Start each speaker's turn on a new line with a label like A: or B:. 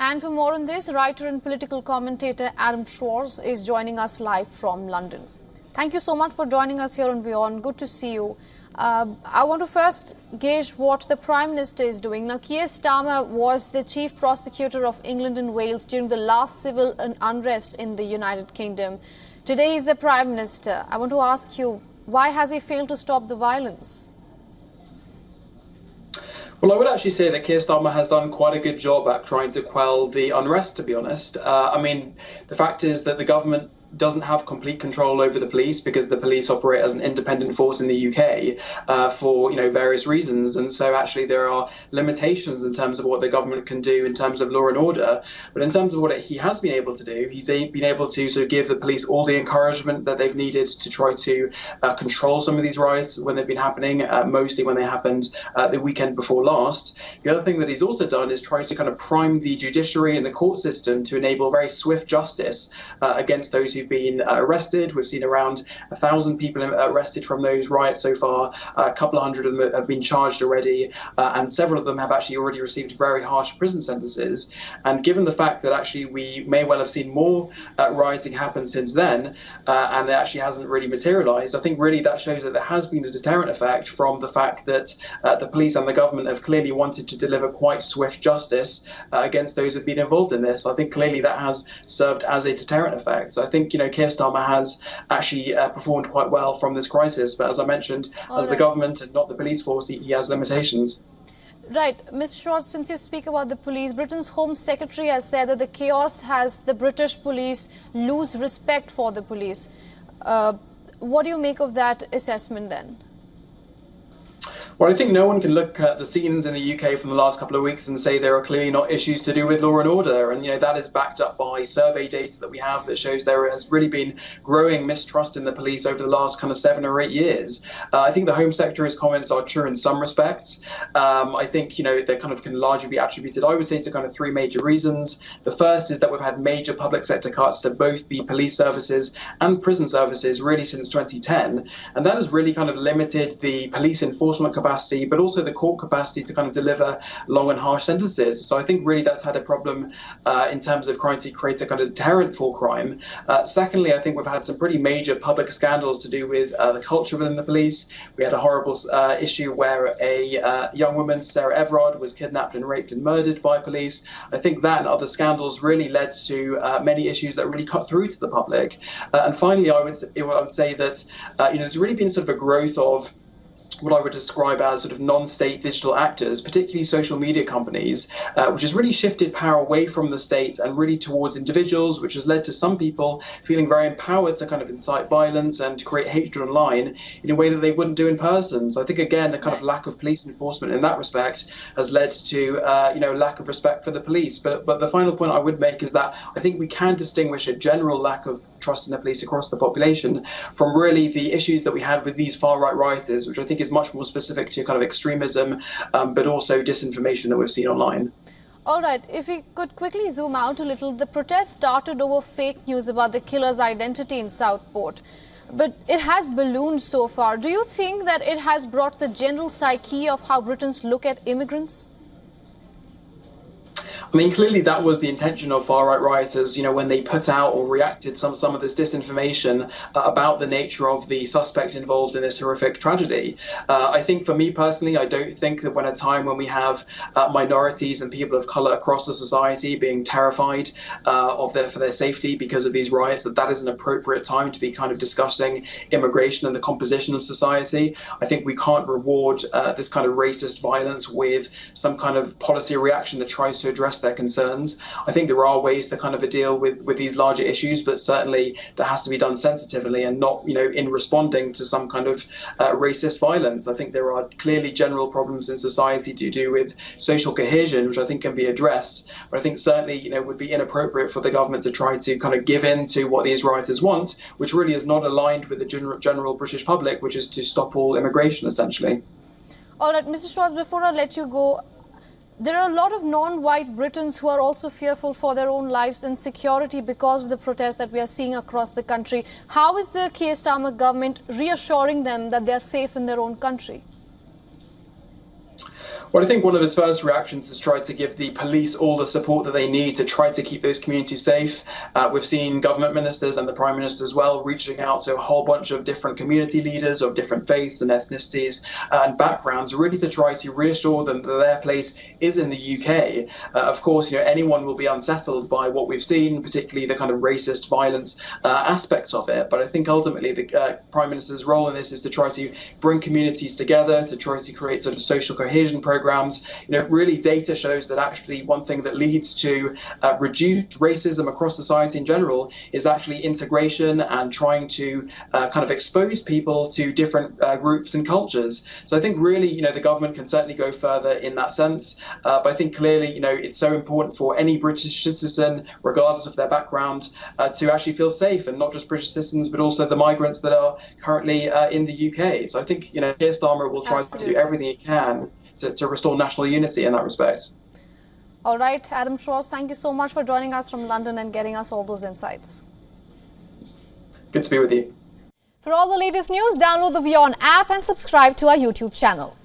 A: And for more on this, writer and political commentator Adam Schwartz is joining us live from London. Thank you so much for joining us here on WION. Good to see you. I want to first gauge what the Prime Minister is doing. Now, Keir Starmer was the Chief Prosecutor of England and Wales during the last civil unrest in the United Kingdom. Today he's the Prime Minister. I want to ask you, why has he failed to stop the violence?
B: Well, I would actually say that Keir Starmer has done quite a good job at trying to quell the unrest, to be honest. I mean, the fact is that the government doesn't have complete control over the police because the police operate as an independent force in the UK for various reasons, and so actually there are limitations in terms of what the government can do in terms of law and order. But in terms of what he has been able to do, he's been able to sort of give the police all the encouragement that they've needed to try to control some of these riots when they've been happening, mostly when they happened the weekend before last. The other thing that he's also done is try to kind of prime the judiciary and the court system to enable very swift justice against those who've been arrested. We've seen around 1,000 people arrested from those riots so far. A couple of hundred of them have been charged already, and several of them have actually already received very harsh prison sentences. And given the fact that actually we may well have seen more rioting happen since then, and it actually hasn't really materialized, I think really that shows that there has been a deterrent effect from the fact that the police and the government have clearly wanted to deliver quite swift justice against those who've been involved in this. I think clearly that has served as a deterrent effect. So I think Keir Starmer has actually performed quite well from this crisis, but as I mentioned, the government and not the police force, he has limitations.
A: Right. Ms. Schwartz, since you speak about the police, Britain's Home Secretary has said that the chaos has the British police lose respect for the police. What do you make of that assessment then?
B: Well, I think no one can look at the scenes in the UK from the last couple of weeks and say there are clearly not issues to do with law and order. And, that is backed up by survey data that we have that shows there has really been growing mistrust in the police over the last kind of 7 or 8 years. I think the Home Secretary's comments are true in some respects. I think, they kind of can largely be attributed, I would say, to kind of 3 major reasons. The first is that we've had major public sector cuts to both the police services and prison services really since 2010. And that has really kind of limited the police enforcement capacity, but also the court capacity to kind of deliver long and harsh sentences. So I think really that's had a problem in terms of trying to create a kind of deterrent for crime. Secondly, I think we've had some pretty major public scandals to do with the culture within the police. We had a horrible issue where a young woman, Sarah Everard, was kidnapped and raped and murdered by police. I think that and other scandals really led to many issues that really cut through to the public. And finally, I would say that there's really been sort of a growth of what I would describe as sort of non-state digital actors, particularly social media companies, which has really shifted power away from the state and really towards individuals, which has led to some people feeling very empowered to kind of incite violence and to create hatred online in a way that they wouldn't do in person. So I think, again, a kind of lack of police enforcement in that respect has led to, lack of respect for the police. But the final point I would make is that I think we can distinguish a general lack of trust in the police across the population from really the issues that we had with these far-right rioters, which I think is much more specific to kind of extremism, but also disinformation that we've seen online.
A: All right, if we could quickly zoom out a little, the protest started over fake news about the killer's identity in Southport, but it has ballooned so far. Do you think that it has brought the general psyche of how Britons look at immigrants?
B: I mean, clearly that was the intention of far-right rioters, when they put out or reacted some of this disinformation about the nature of the suspect involved in this horrific tragedy. I think for me personally, I don't think that when a time when we have minorities and people of colour across the society being terrified for their safety because of these riots, that is an appropriate time to be kind of discussing immigration and the composition of society. I think we can't reward this kind of racist violence with some kind of policy reaction that tries to address their concerns. I think there are ways to kind of deal with these larger issues, but certainly that has to be done sensitively and not, in responding to some kind of racist violence. I think there are clearly general problems in society to do with social cohesion, which I think can be addressed. But I think certainly, would be inappropriate for the government to try to kind of give in to what these rioters want, which really is not aligned with the general British public, which is to stop all immigration, essentially.
A: All right, Mr. Schwartz, before I let you go, there are a lot of non-white Britons who are also fearful for their own lives and security because of the protests that we are seeing across the country. How is the Keir Starmer government reassuring them that they are safe in their own country?
B: Well, I think one of his first reactions is try to give the police all the support that they need to try to keep those communities safe. We've seen government ministers and the Prime Minister as well reaching out to a whole bunch of different community leaders of different faiths and ethnicities and backgrounds, really to try to reassure them that their place is in the UK. Of course, anyone will be unsettled by what we've seen, particularly the kind of racist, violent aspects of it. But I think ultimately the Prime Minister's role in this is to try to bring communities together, to try to create sort of social cohesion programs. Really data shows that actually one thing that leads to reduced racism across society in general is actually integration and trying to kind of expose people to different groups and cultures. So I think really, the government can certainly go further in that sense. But I think clearly, it's so important for any British citizen, regardless of their background, to actually feel safe, and not just British citizens, but also the migrants that are currently in the UK. So I think, Keir Starmer will try to do everything he can to restore national unity in that respect.
A: All right, Adam Schwarz, thank you so much for joining us from London and getting us all those insights.
B: Good to be with you.
A: For all the latest news, download the WION app and subscribe to our YouTube channel.